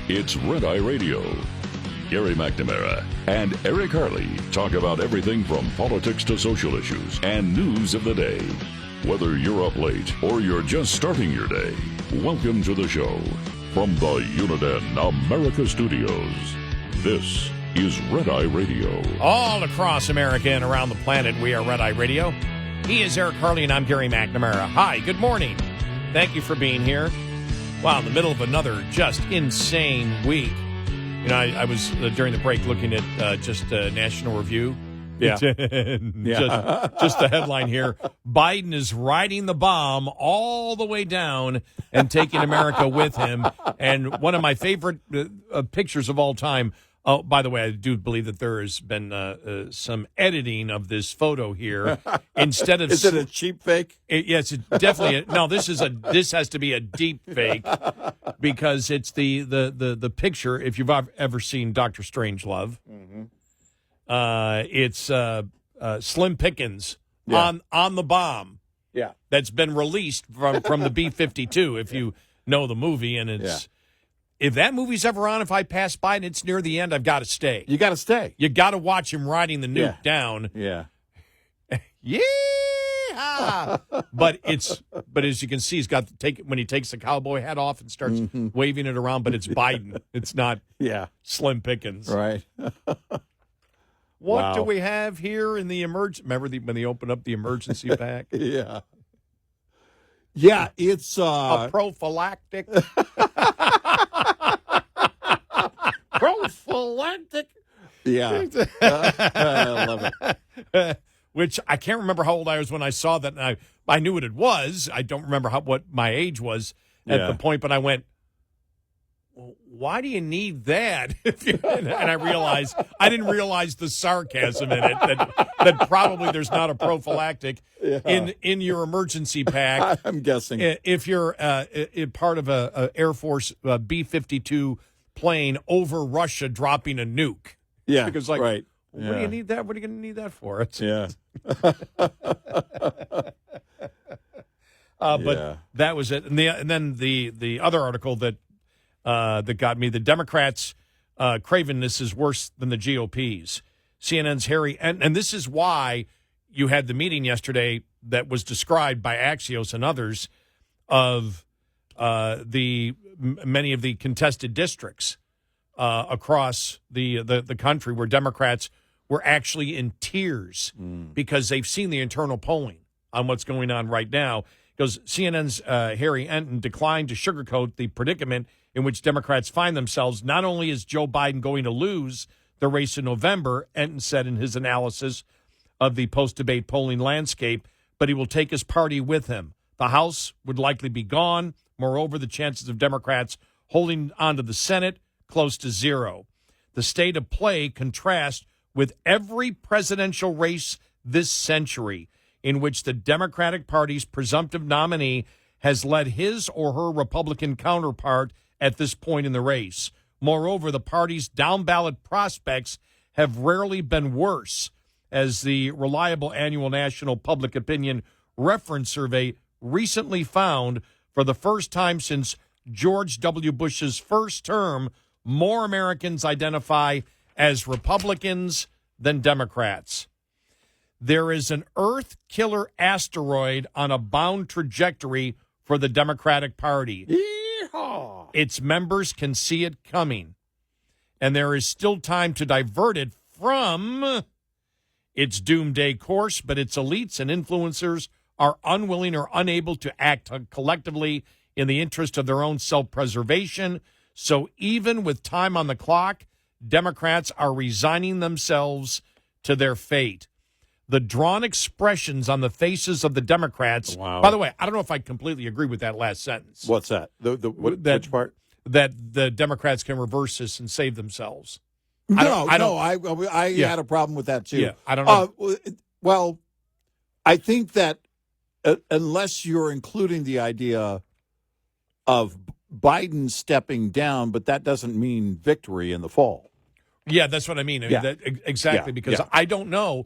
It's Red Eye Radio. Gary McNamara and Eric Harley talk about everything from politics to social issues and news of the day. Whether you're up late or you're just starting your day, welcome to the show. From the Uniden America Studios, this is Red Eye Radio. All across America and around the planet, we are Red Eye Radio. He is Eric Harley, and I'm Gary McNamara. Hi, good morning. Thank you for being here. Wow, in the middle of another just insane week. You know, I was, during the break, looking at just National Review. Yeah. Just the headline here. Biden is riding the bomb all the way down and taking America with him. And one of my favorite pictures of all time. Oh, by the way, I do believe that there has been some editing of this photo here. Instead of is it a cheap fake? Yes, it's definitely. No, this has to be a deep fake because it's the picture. If you've ever seen Dr. Strangelove, it's Slim Pickens on the bomb. Yeah, that's been released from the B-52. If you know the movie, and it's. Yeah. If that movie's ever on, if I pass by and it's near the end, I've got to stay. You got to stay. You got to watch him riding the nuke down. Yeah. Yeah. But as you can see, he's got to take it when he takes the cowboy hat off and starts waving it around. But it's Biden. It's not Slim Pickens. Right. What do we have here in the Remember when they opened up the emergency pack? Yeah. Yeah, it's a prophylactic. Prophylactic. Yeah. I love it. Which I can't remember how old I was when I saw that. And I knew what it was. I don't remember what my age was at the point, but I went, well, why do you need that? And I didn't realize the sarcasm in it, that probably there's not a prophylactic in your emergency pack. I'm guessing. If you're part of a Air Force B-52 plane over Russia dropping a nuke. Yeah, because right. What do you need that? What are you going to need that for? But that was it. And then the other article that got me, the Democrats' cravenness is worse than the GOP's. CNN's Harry, and this is why you had the meeting yesterday that was described by Axios and others of many of the contested districts across the country where Democrats were actually in tears because they've seen the internal polling on what's going on right now. Because CNN's Harry Enton declined to sugarcoat the predicament in which Democrats find themselves. Not only is Joe Biden going to lose the race in November, Enton said in his analysis of the post-debate polling landscape, but he will take his party with him. The House would likely be gone. Moreover, the chances of Democrats holding on to the Senate close to zero. The state of play contrasts with every presidential race this century in which the Democratic Party's presumptive nominee has led his or her Republican counterpart at this point in the race. Moreover, the party's down-ballot prospects have rarely been worse, as the reliable annual National Public Opinion Reference Survey recently found. For the first time since George W. Bush's first term, more Americans identify as Republicans than Democrats. There is an Earth-killer asteroid on a bound trajectory for the Democratic Party. Yeehaw! Its members can see it coming, and there is still time to divert it from its doomsday course, but its elites and influencers are unwilling or unable to act collectively in the interest of their own self-preservation. So even with time on the clock, Democrats are resigning themselves to their fate. The drawn expressions on the faces of the Democrats. Wow. By the way, I don't know if I completely agree with that last sentence. What's that? Which part? That the Democrats can reverse this and save themselves. I had a problem with that too. Yeah, I don't know. Well, I think that unless you're including the idea of Biden stepping down, but that doesn't mean victory in the fall. Yeah, that's what I mean. Exactly, because I don't know.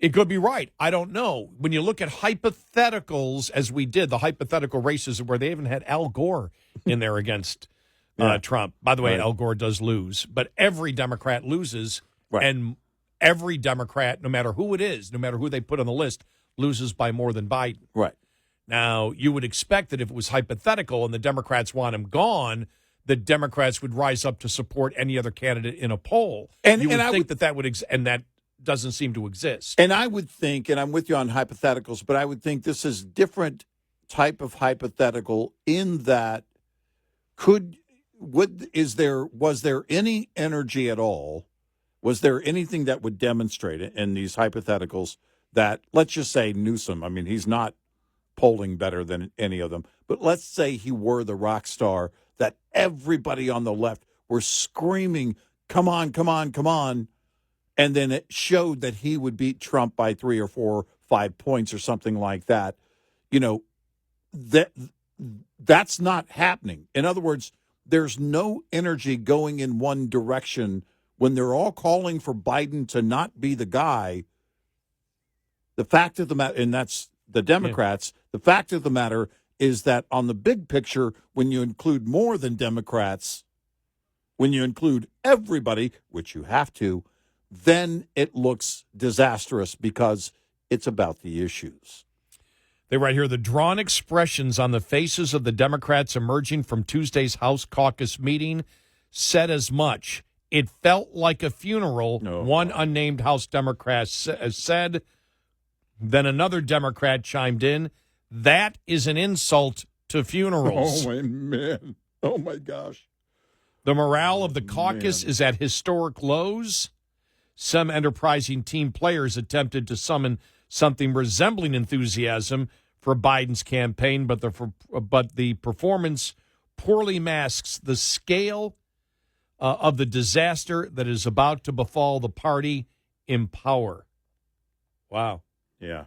It could be right. I don't know. When you look at hypotheticals, as we did, the hypothetical races where they even had Al Gore in there against Trump. By the way, Right. Al Gore does lose, but every Democrat loses, Right. and every Democrat, no matter who it is, no matter who they put on the list, loses by more than Biden. Right. Now, you would expect that if it was hypothetical and the Democrats want him gone, the Democrats would rise up to support any other candidate in a poll. And you would I think that would and that doesn't seem to exist. And I would think, and I'm with you on hypotheticals, but I would think this is different type of hypothetical in that was there any energy at all? Was there anything that would demonstrate it in these hypotheticals that, let's just say Newsom, I mean, he's not polling better than any of them, but let's say he were the rock star that everybody on the left were screaming, come on, come on, come on. And then it showed that he would beat Trump by 3 or 4 or 5 points or something like that. You know, that's not happening. In other words, there's no energy going in one direction when they're all calling for Biden to not be the guy. The fact of the matter, and that's the Democrats, the fact of the matter is that on the big picture, when you include more than Democrats, when you include everybody, which you have to, then it looks disastrous because it's about the issues. They write here, the drawn expressions on the faces of the Democrats emerging from Tuesday's House caucus meeting said as much. It felt like a funeral, one unnamed House Democrat said. Then another Democrat chimed in, that is an insult to funerals. Oh, man. Oh, my gosh. The morale of the caucus is at historic lows. Some enterprising team players attempted to summon something resembling enthusiasm for Biden's campaign, but the performance poorly masks the scale of the disaster that is about to befall the party in power. Wow. Yeah.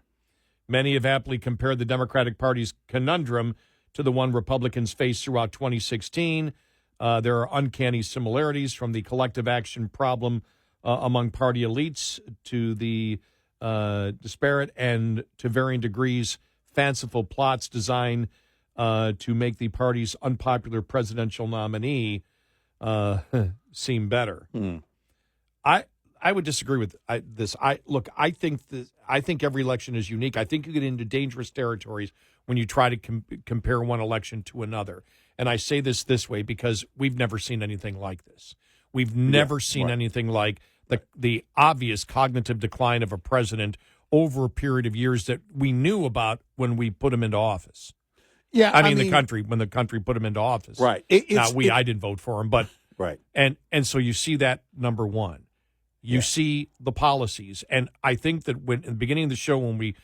Many have aptly compared the Democratic Party's conundrum to the one Republicans faced throughout 2016. There are uncanny similarities from the collective action problem among party elites to the disparate and to varying degrees fanciful plots designed to make the party's unpopular presidential nominee seem better. I would disagree with this. I think every election is unique. I think you get into dangerous territories when you try to compare one election to another. And I say this way because we've never seen anything like this. We've never seen anything like the obvious cognitive decline of a president over a period of years that we knew about when we put him into office. Yeah, I mean when the country put him into office. Right. I didn't vote for him, but right. And so you see that, number one. You see the policies, and I think that when in the beginning of the show when we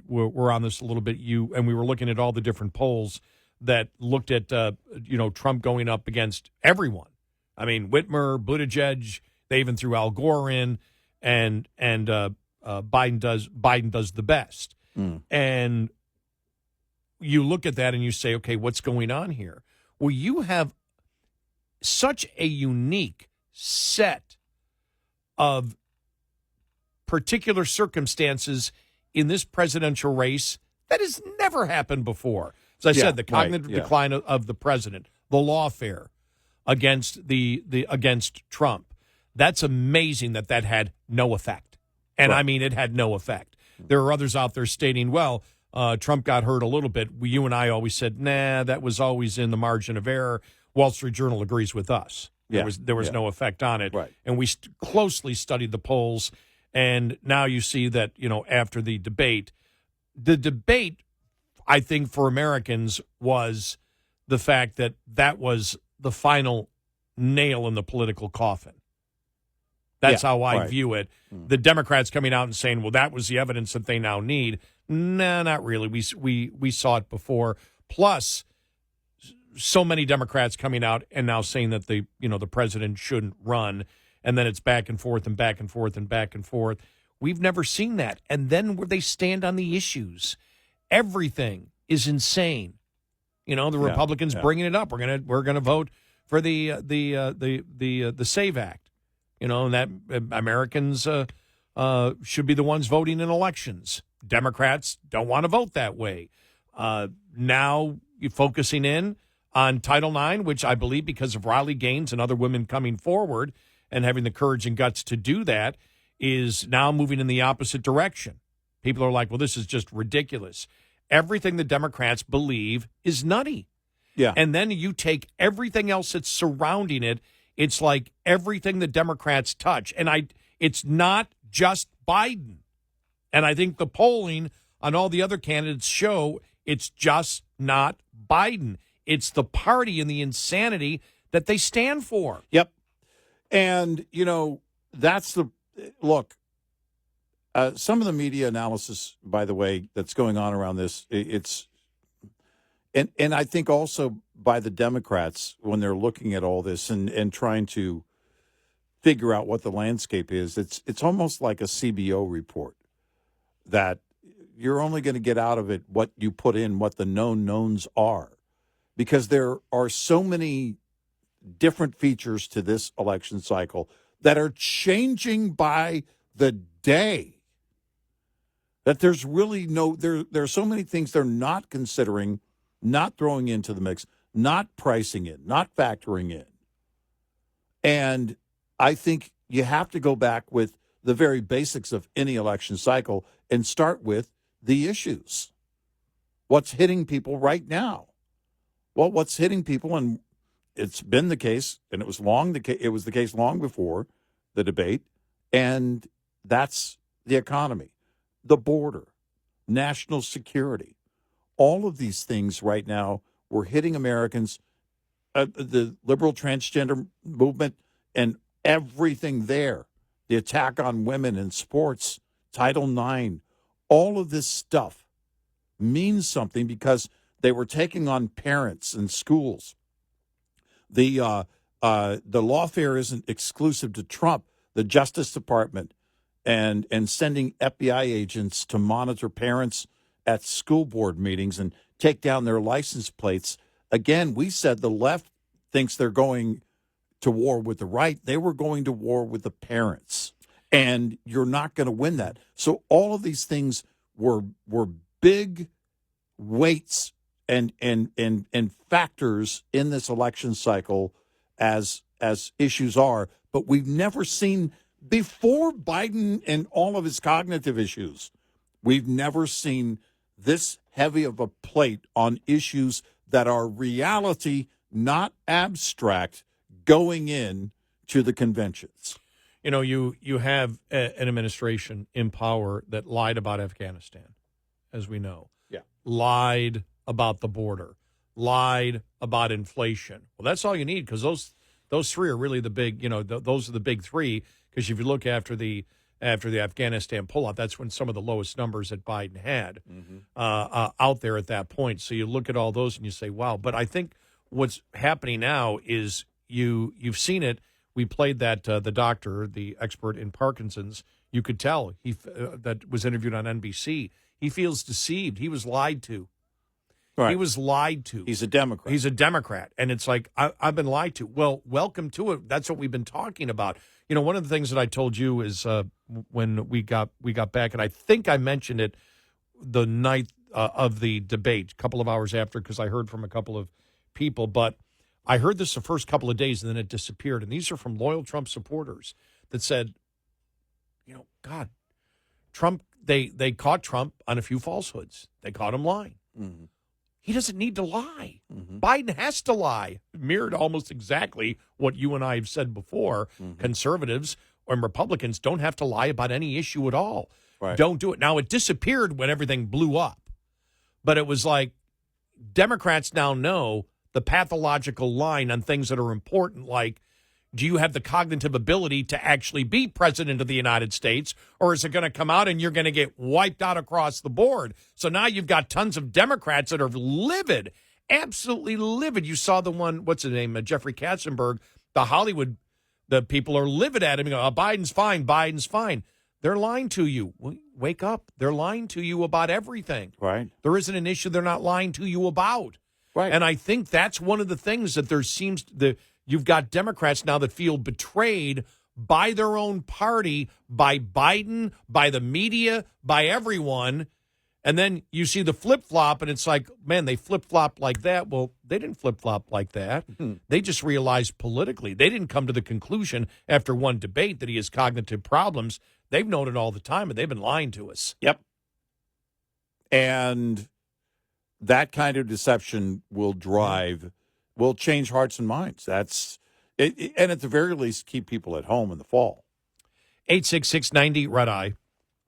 were on this a little bit, and we were looking at all the different polls that looked at Trump going up against everyone. I mean, Whitmer, Buttigieg, they even threw Al Gore in, and Biden does the best. And you look at that and you say, okay, what's going on here? Well, you have such a unique set of particular circumstances in this presidential race that has never happened before. As I said, the cognitive decline of the president, the lawfare against against Trump. That's amazing that had no effect. And I mean, it had no effect. There are others out there stating, well, Trump got hurt a little bit. You and I always said, nah, that was always in the margin of error. Wall Street Journal agrees with us. There was no effect on it. Right. And we closely studied the polls. And now you see that, after the debate, I think, for Americans was the fact that was the final nail in the political coffin. That's how I view it. The Democrats coming out and saying, well, that was the evidence that they now need. No, not really. We saw it before. Plus, so many Democrats coming out and now saying that the president shouldn't run, and then it's back and forth and back and forth and back and forth. We've never seen that. And then where they stand on the issues, everything is insane. The Republicans bringing it up. We're gonna vote for the SAVE Act. And that Americans should be the ones voting in elections. Democrats don't want to vote that way. Now you're focusing in on Title IX, which I believe because of Riley Gaines and other women coming forward and having the courage and guts to do that, is now moving in the opposite direction. People are like, well, this is just ridiculous. Everything the Democrats believe is nutty. Yeah. And then you take everything else that's surrounding it. It's like everything the Democrats touch. And it's not just Biden. And I think the polling on all the other candidates show it's just not Biden. It's the party and the insanity that they stand for. Yep. And, that's the look. Some of the media analysis, by the way, that's going on around this, and I think also by the Democrats when they're looking at all this and trying to figure out what the landscape is, it's almost like a CBO report that you're only going to get out of it what you put in, what the known knowns are, because there are so many different features to this election cycle that are changing by the day, that there's really there are so many things they're not considering, not throwing into the mix, not pricing in, not factoring in. And I think you have to go back with the very basics of any election cycle and start with the issues. What's hitting people right now? Well, what's hitting people, and it's been the case, and it was the case long before the debate, and that's the economy, the border, national security. All of these things right now were hitting Americans, the liberal transgender movement and everything there, the attack on women in sports, Title IX, all of this stuff means something because they were taking on parents and schools. The lawfare isn't exclusive to Trump. The Justice Department and sending FBI agents to monitor parents at school board meetings and take down their license plates. Again, we said the left thinks they're going to war with the right. They were going to war with the parents, and you're not going to win that. So all of these things were big weights and factors in this election cycle as issues are, but we've never seen before Biden and all of his cognitive issues. We've never seen this heavy of a plate on issues that are reality, not abstract, going in to the conventions. You have an administration in power that lied about Afghanistan, as we know. Yeah. Lied about the border, lied about inflation. Well, that's all you need, because those three are really the big, those are the big three, because if you look after the Afghanistan pullout, that's when some of the lowest numbers that Biden had out there at that point. So you look at all those and you say, wow. But I think what's happening now is you've seen it. We played that the doctor, the expert in Parkinson's. You could tell that was interviewed on NBC. He feels deceived. He was lied to. Right. He was lied to. He's a Democrat. He's a Democrat. And it's like, I've been lied to. Well, welcome to it. That's what we've been talking about. One of the things that I told you is when we got back, and I think I mentioned it the night of the debate, a couple of hours after, because I heard from a couple of people. But I heard this the first couple of days, and then it disappeared. And these are from loyal Trump supporters that said, God, Trump, they caught Trump on a few falsehoods. They caught him lying. Mm-hmm. He doesn't need to lie. Mm-hmm. Biden has to lie. Mirrored almost exactly what you and I have said before. Mm-hmm. Conservatives and Republicans don't have to lie about any issue at all. Right. Don't do it. Now, it disappeared when everything blew up. But it was like Democrats now know the pathological line on things that are important, like, do you have the cognitive ability to actually be president of the United States, or is it going to come out and you're going to get wiped out across the board? So now you've got tons of Democrats that are livid, absolutely livid. You saw the one, what's his name, Jeffrey Katzenberg, the Hollywood, the people are livid at him. Biden's fine, Biden's fine. They're lying to you. Wake up. They're lying to you about everything. Right. There isn't an issue they're not lying to you about. Right. And I think that's one of the things that there seems you've got Democrats now that feel betrayed by their own party, by Biden, by the media, by everyone. And then you see the flip-flop, and it's like, man, they flip-flopped like that. Well, they didn't flip-flop like that. They just realized politically. They didn't come to the conclusion after one debate that he has cognitive problems. They've known it all the time, and they've been lying to us. Yep. And that kind of deception will change hearts and minds. That's it, and at the very least, keep people at home in the fall. 86690 Red Eye.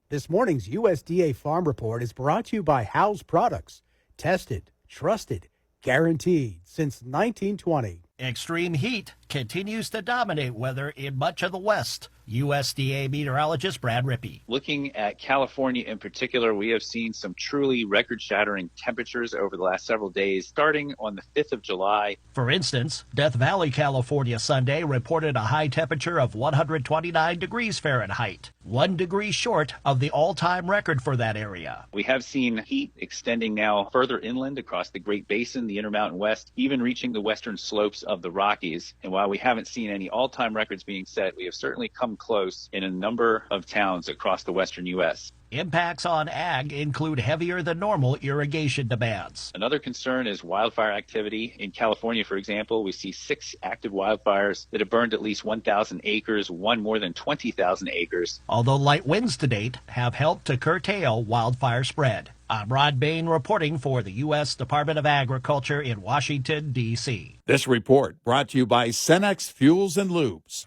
This morning's USDA Farm Report is brought to you by House Products. Tested, trusted, guaranteed since 1920. Extreme heat continues to dominate weather in much of the West. USDA meteorologist Brad Rippey. Looking at California in particular, we have seen some truly record-shattering temperatures over the last several days, starting on the 5th of July. For instance, Death Valley, California Sunday reported a high temperature of 129 degrees Fahrenheit, 1 degree short of the all-time record for that area. We have seen heat extending now further inland across the Great Basin, the Intermountain West, even reaching the western slopes of the Rockies. And while we haven't seen any all-time records being set, we have certainly come close in a number of towns across the western U.S. Impacts on ag include heavier than normal irrigation demands. Another concern is wildfire activity. In California, for example, we see 6 active wildfires that have burned at least 1,000 acres, one more than 20,000 acres. Although light winds to date have helped to curtail wildfire spread. I'm Rod Bain reporting for the U.S. Department of Agriculture in Washington, D.C. This report brought to you by Cenex Fuels and Lubes.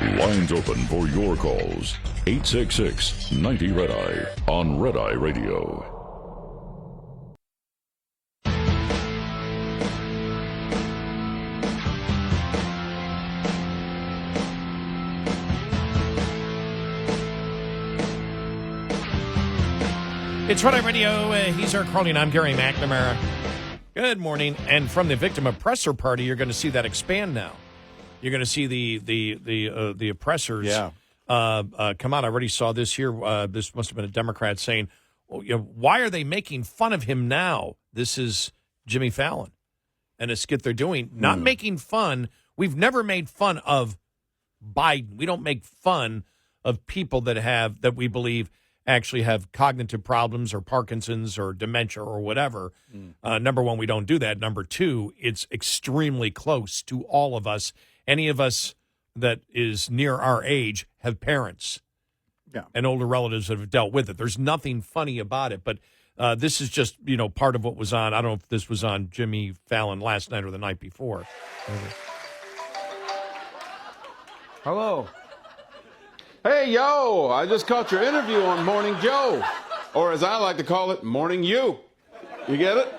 Lines open for your calls. 866-90 Red Eye on Red Eye Radio. It's Red Eye Radio. He's Eric Harley, and I'm Gary McNamara. Good morning. And from the victim oppressor party, you're going to see that expand now. You're going to see the oppressors come out. I already saw this here. This must have been a Democrat saying, well, why are they making fun of him now? This is Jimmy Fallon and a skit they're doing. Not making fun. We've never made fun of Biden. We don't make fun of people that we believe actually have cognitive problems or Parkinson's or dementia or whatever. Number one, we don't do that. Number two, it's extremely close to all of us. Any of us that is near our age have parents and older relatives that have dealt with it. There's nothing funny about it, but this is just, part of what was on. I don't know if this was on Jimmy Fallon last night or the night before. Hello. Hey, yo, I just caught your interview on Morning Joe, or as I like to call it, Morning You. You get it?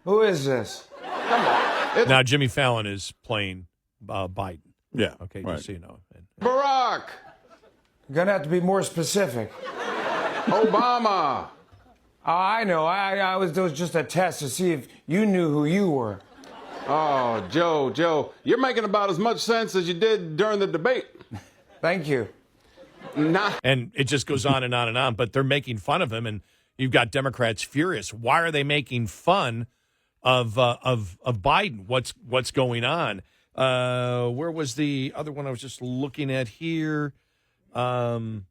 Who is this? Come on. Now, Jimmy Fallon is playing Biden. Yeah. Okay, right. just so you know. Barack. You're going to have to be more specific. Obama. Oh, I know. It was just a test to see if you knew who you were. Oh, Joe, you're making about as much sense as you did during the debate. Thank you. Nah. And it just goes on and on and on, but they're making fun of him, and you've got Democrats furious. Why are they making fun of Biden? What's going on? Where was the other one I was just looking at here? There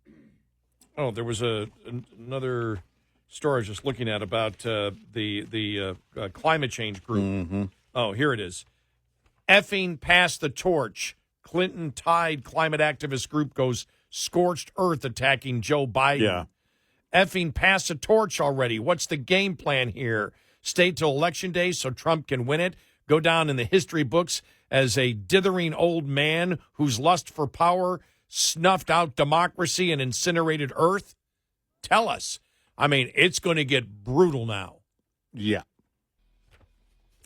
was another story I was just looking at about the climate change group. Mm-hmm. Oh, here it is. Effing pass the torch. Clinton tied climate activist group goes scorched earth attacking Joe Biden. Yeah. Effing pass the torch already. What's the game plan here? Stay till Election Day so Trump can win it? Go down in the history books as a dithering old man whose lust for power snuffed out democracy and incinerated Earth? Tell us. I mean, it's going to get brutal now. Yeah.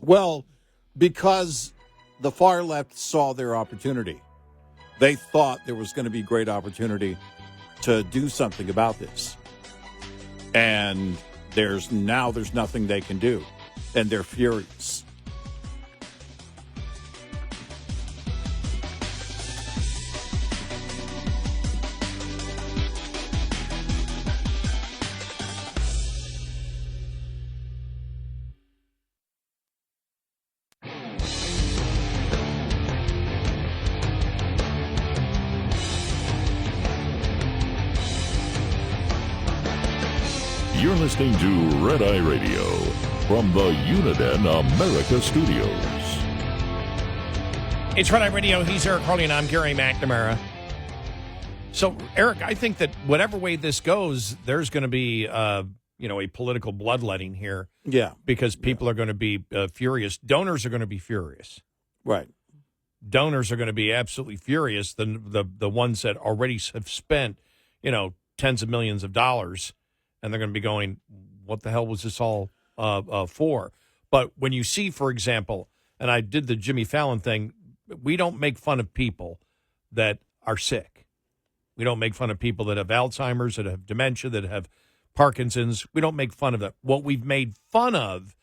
Well, because the far left saw their opportunity. They thought there was going to be great opportunity to do something about this. And there's nothing they can do. And they're furious. You're listening to Red Eye Radio from the Uniden America Studios. It's Red Eye Radio. He's Eric Harley, and I'm Gary McNamara. So, Eric, I think that whatever way this goes, there's going to be, a political bloodletting here. Yeah. Because people are going to be furious. Donors are going to be furious. Right. Donors are going to be absolutely furious. The ones that already have spent, tens of millions of dollars, and they're going to be going, what the hell was this all for? But when you see, for example, and I did the Jimmy Fallon thing, we don't make fun of people that are sick. We don't make fun of people that have Alzheimer's, that have dementia, that have Parkinson's. We don't make fun of that. What we've made fun of,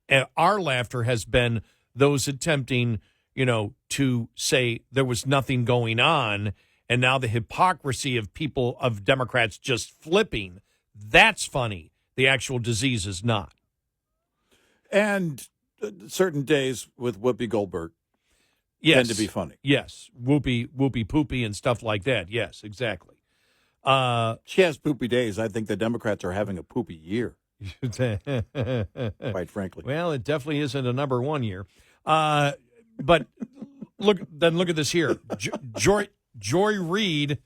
and our laughter has been those attempting, to say there was nothing going on, and now the hypocrisy of people, of Democrats just flipping. That's funny. The actual disease is not. And certain days with Whoopi Goldberg tend to be funny. Yes. Whoopie poopy and stuff like that. Yes, exactly. She has poopy days. I think the Democrats are having a poopy year, quite frankly. Well, it definitely isn't a number one year. But look at this here. Joy Reid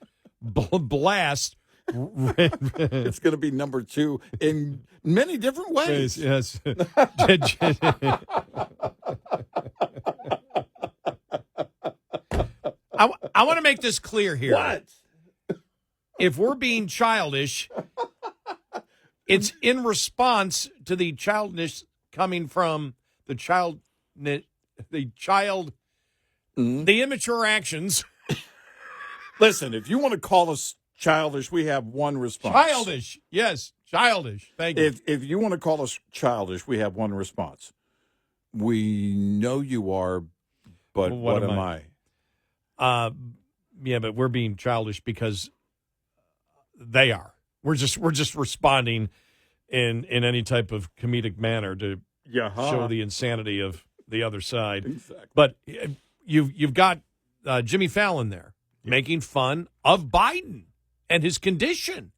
blast. It's going to be number 2 in many different ways. Yes. I want to make this clear here. What? If we're being childish, it's in response to the childishness coming from the immature actions. Listen, if you want to call us childish, we have one response. Childish. Yes, childish. Thank you. If you want to call us childish, we have one response. We know you are, but what am I? Yeah, but we're being childish because they are. We're just responding in any type of comedic manner to show the insanity of the other side. Exactly. But you've got Jimmy Fallon there making fun of Biden and his condition.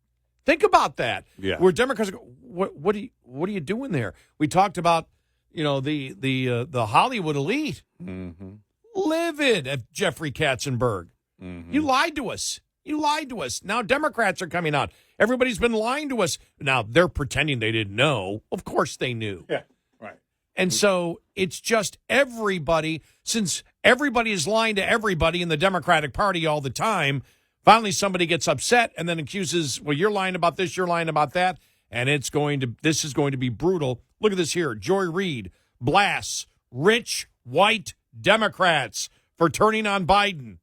Think about that. Yeah. Where Democrats go, what are you doing there? We talked about the Hollywood elite. Mm-hmm. Livid at Jeffrey Katzenberg. Mm-hmm. You lied to us. Now Democrats are coming out. Everybody's been lying to us. Now they're pretending they didn't know. Of course they knew. Yeah, right. And so it's just everybody, since everybody is lying to everybody in the Democratic Party all the time, finally somebody gets upset and then accuses, well, you're lying about this, you're lying about that, and this is going to be brutal. Look at this here. Joy Reid blasts rich white Democrats for turning on Biden.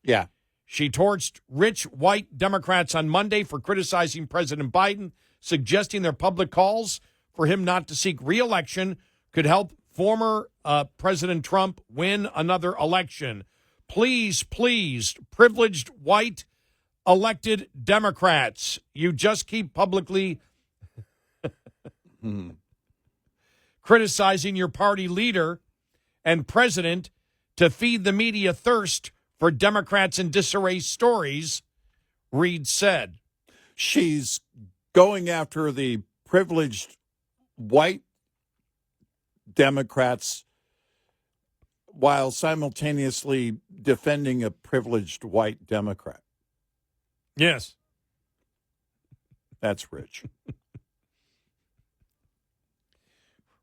Yeah. She torched rich white Democrats on Monday for criticizing President Biden, suggesting their public calls for him not to seek re-election could help former President Trump win another election. Please, privileged white elected Democrats, you just keep publicly criticizing your party leader and president to feed the media thirst for Democrats in disarray stories, Reid said. She's going after the privileged white Democrats while simultaneously defending a privileged white Democrat. Yes. That's rich.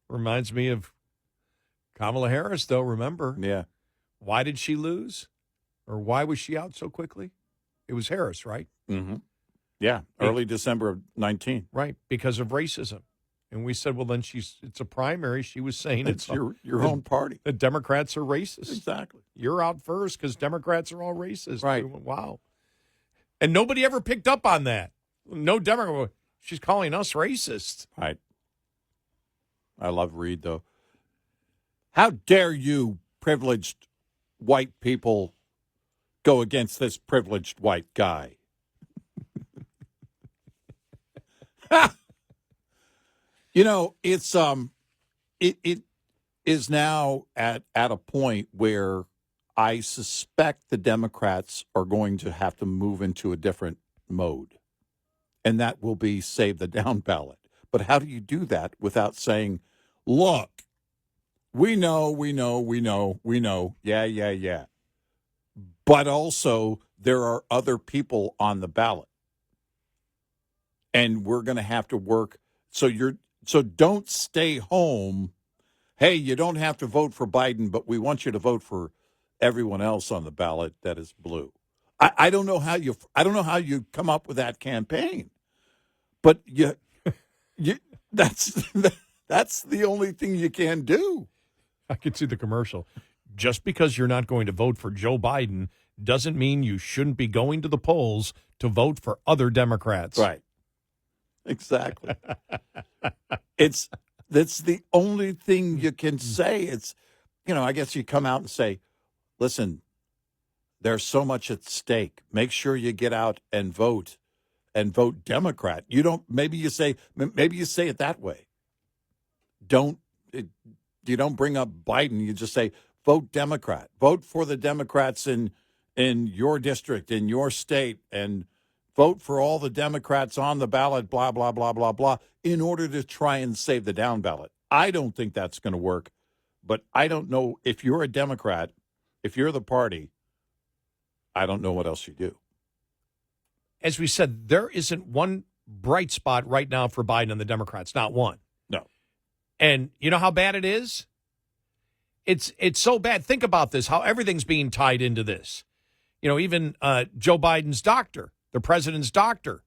Reminds me of Kamala Harris, though, remember? Yeah. Why did she lose? Or why was she out so quickly? It was Harris, right? Mm-hmm. Yeah, early December of 19. Right, because of racism. And we said, well, then it's a primary. She was saying It's your own party. The Democrats are racist. Exactly. You're out first because Democrats are all racist. Right. We went, wow. And nobody ever picked up on that. No Democrat. She's calling us racist. Right. I love Reid, though. How dare you, privileged white people, go against this privileged white guy? It's it is now at a point where I suspect the Democrats are going to have to move into a different mode. and that will be save the down ballot. But how do you do that without saying, look, we know, yeah. But also, there are other people on the ballot. And we're going to have to work. So don't stay home. Hey, you don't have to vote for Biden, but we want you to vote for everyone else on the ballot that is blue. I don't know how you come up with that campaign. But that's the only thing you can do. I could see the commercial. Just because you're not going to vote for Joe Biden doesn't mean you shouldn't be going to the polls to vote for other Democrats. Right. Exactly. That's the only thing you can say. It's, I guess you come out and say, listen, there's so much at stake. Make sure you get out and vote Democrat. Maybe you say it that way. You don't bring up Biden. You just say, vote Democrat. Vote for the Democrats in your district, in your state, and vote for all the Democrats on the ballot, blah, blah, blah, blah, blah, in order to try and save the down ballot. I don't think that's going to work, but I don't know if you're a Democrat, if you're the party, I don't know what else you do. As we said, there isn't one bright spot right now for Biden and the Democrats, not one. No. And you know how bad it is? It's so bad. Think about this, how everything's being tied into this. Even Joe Biden's doctor, the president's doctor,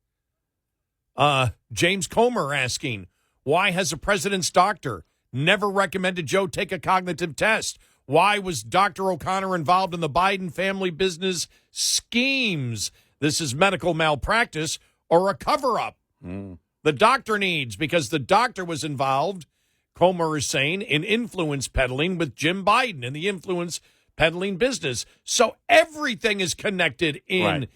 James Comer asking, why has the president's doctor never recommended Joe take a cognitive test? Why was Dr. O'Connor involved in the Biden family business schemes? This is medical malpractice or a cover-up. The doctor needs, because the doctor was involved, Comer is saying, in influence peddling with Jim Biden in the influence peddling business. So everything is connected in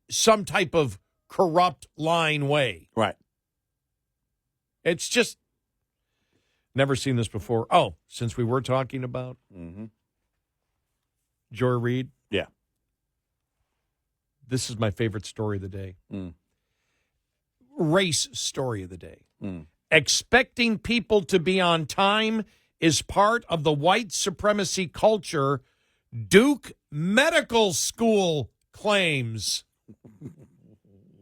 some type of corrupt line way. Right. It's just never seen this before. Oh, since we were talking about Joy Reid. Yeah. This is my favorite story of the day. Race story of the day. Expecting people to be on time is part of the white supremacy culture, Duke Medical School claims.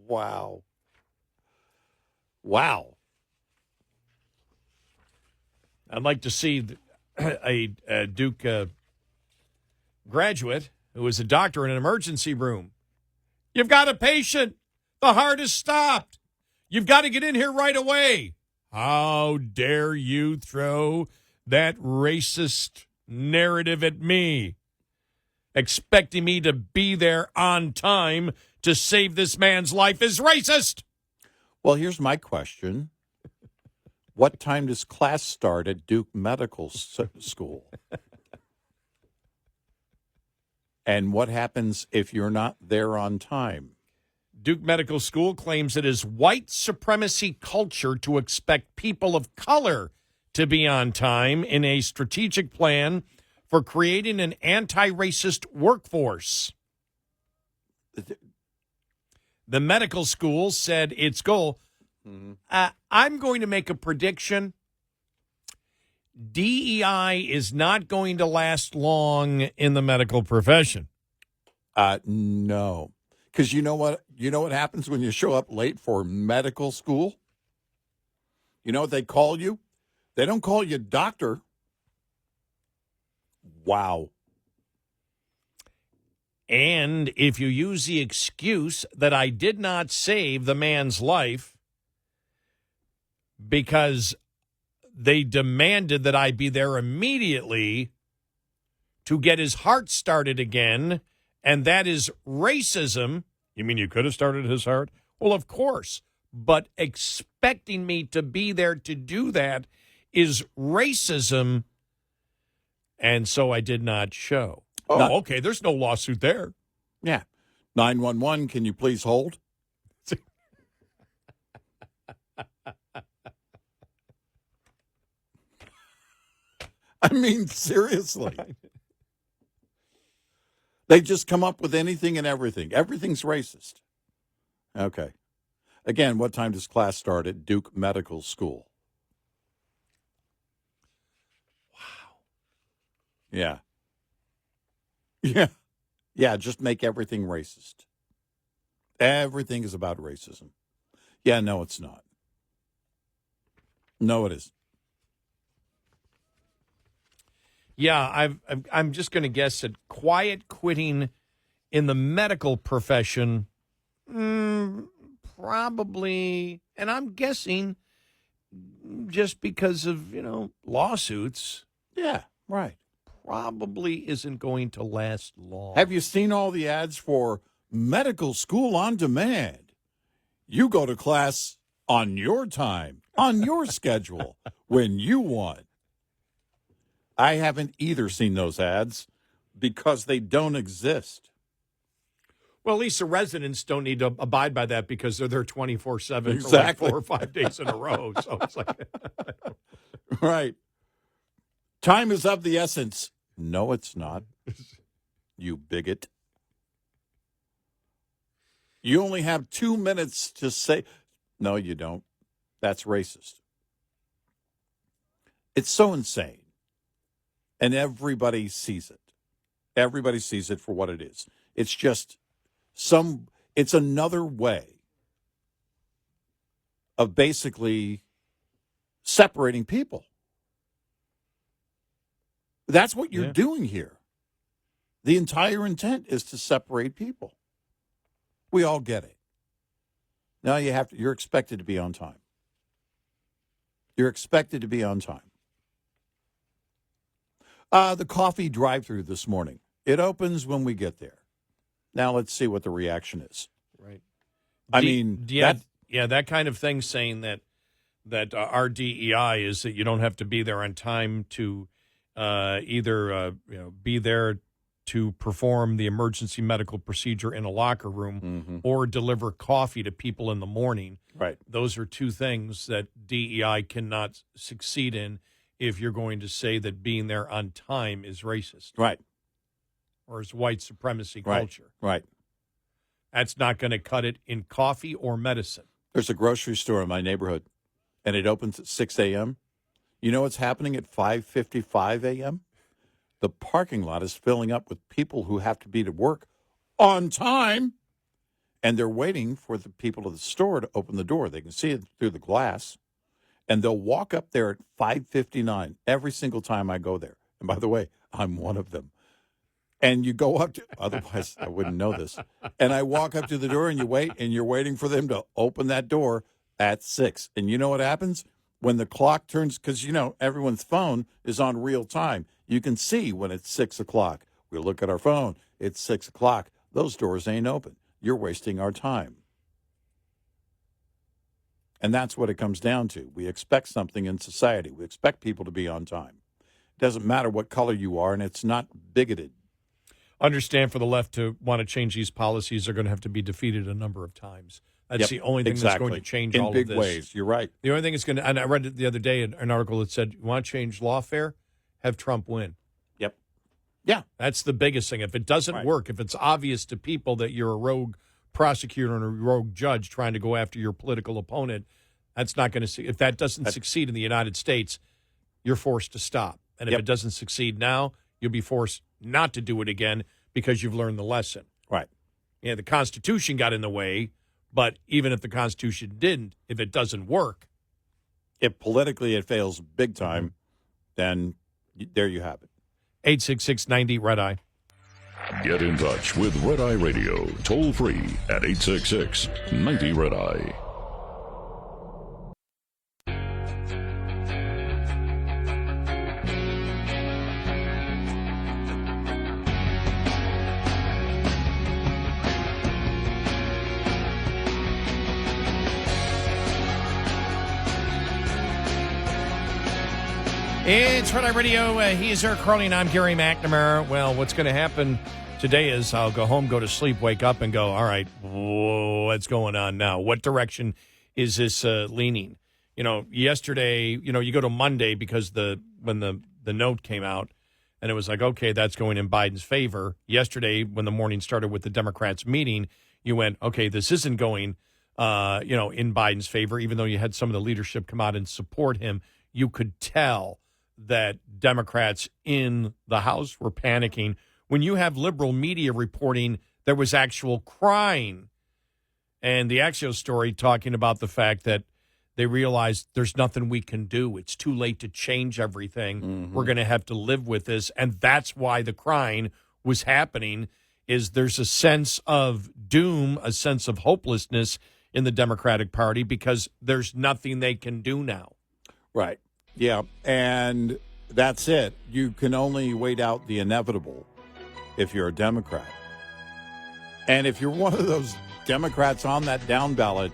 Wow. I'd like to see a Duke graduate who is a doctor in an emergency room. You've got a patient. The heart is stopped. You've got to get in here right away. How dare you throw that racist narrative at me, expecting me to be there on time to save this man's life is racist. Well, here's my question. What time does class start at Duke Medical School? And what happens if you're not there on time? Duke Medical School claims it is white supremacy culture to expect people of color to be on time in a strategic plan for creating an anti-racist workforce. The medical school said its goal, I'm going to make a prediction. DEI is not going to last long in the medical profession. No. Because you know what happens when you show up late for medical school? You know what they call you? They don't call you doctor. Wow. And if you use the excuse that I did not save the man's life because they demanded that I be there immediately to get his heart started again, and that is racism. You mean you could have started his heart? Well, of course. But expecting me to be there to do that is racism, and so I did not show. Oh, okay, there's no lawsuit there. Yeah. 911, can you please hold? I mean, seriously. They just come up with anything and everything. Everything's racist. Okay. Again, what time does class start at Duke Medical School? Wow. Yeah. Yeah. Yeah, just make everything racist. Everything is about racism. Yeah, no, it's not. No, it isn't. Yeah, I'm just going to guess that quiet quitting in the medical profession, probably, and I'm guessing just because of, lawsuits. Yeah, right. Probably isn't going to last long. Have you seen all the ads for medical school on demand? You go to class on your time, on your schedule, when you want. I haven't either seen those ads because they don't exist. Well, at least the residents don't need to abide by that because they're there 24/7 Exactly. for like 4 or 5 days in a row. So it's like, Right. Time is of the essence. No, it's not. You bigot. You only have 2 minutes to say. No, you don't. That's racist. It's so insane. And everybody sees it. Everybody sees it for what it is. It's just it's another way of basically separating people. That's what you're doing here. The entire intent is to separate people. We all get it. Now you're expected to be on time. You're expected to be on time. The coffee drive-through this morning. It opens when we get there. Now let's see what the reaction is. right. That kind of thing saying that our DEI is that you don't have to be there on time to either be there to perform the emergency medical procedure in a locker room or deliver coffee to people in the morning. Right. Those are two things that DEI cannot succeed in if you're going to say that being there on time is racist. Right. Or is white supremacy Right. culture. Right. That's not going to cut it in coffee or medicine. There's a grocery store in my neighborhood, and it opens at 6 a.m. You know what's happening at 5:55 a.m.? The parking lot is filling up with people who have to be to work on time, and they're waiting for the people of the store to open the door. They can see it through the glass, and they'll walk up there at 5:59 every single time I go there. And by the way, I'm one of them. And you go up to, otherwise I wouldn't know this. And I walk up to the door and you wait, and you're waiting for them to open that door at 6. And you know what happens? When the clock turns, because, everyone's phone is on real time. You can see when it's 6 o'clock. We look at our phone. It's 6 o'clock. Those doors ain't open. You're wasting our time. And that's what it comes down to. We expect something in society. We expect people to be on time. It doesn't matter what color you are, and it's not bigoted. Understand for the left to want to change these policies, they're going to have to be defeated a number of times. That's the only thing that's going to change all of this. In big ways, you're right. The only thing is going to, and I read it the other day, an article that said, you want to change lawfare? Have Trump win. Yep. Yeah. That's the biggest thing. If it doesn't work, if it's obvious to people that you're a rogue prosecutor and a rogue judge trying to go after your political opponent, that's not going to, if that doesn't succeed in the United States, you're forced to stop. And if it doesn't succeed now, you'll be forced not to do it again because you've learned the lesson. Right. Yeah, the Constitution got in the way, but even if the Constitution didn't, if it doesn't work. If politically it fails big time, then there you have it. 866-90-RED-EYE. Get in touch with Red Eye Radio, toll free at 866-90-RED-EYE. It's Red Eye Radio. He is Eric Harley, and I'm Gary McNamara. Well, what's going to happen today is I'll go home, go to sleep, wake up, and go, all right, what's going on now? What direction is this leaning? Yesterday, you go to Monday because when the note came out, and it was like, okay, that's going in Biden's favor. Yesterday, when the morning started with the Democrats meeting, you went, okay, this isn't going in Biden's favor, even though you had some of the leadership come out and support him. You could tell that Democrats in the House were panicking. When you have liberal media reporting there was actual crying, and the Axios story talking about the fact that they realized there's nothing we can do. It's too late to change everything. Mm-hmm. We're going to have to live with this, and that's why the crying was happening, is there's a sense of doom, a sense of hopelessness in the Democratic Party because there's nothing they can do now. Right. Yeah. And that's it. You can only wait out the inevitable if you're a Democrat. And if you're one of those Democrats on that down ballot,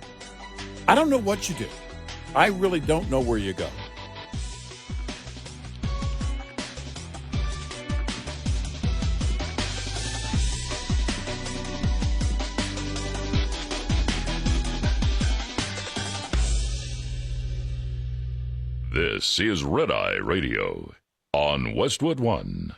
I don't know what you do. I really don't know where you go. This is Red Eye Radio on Westwood One.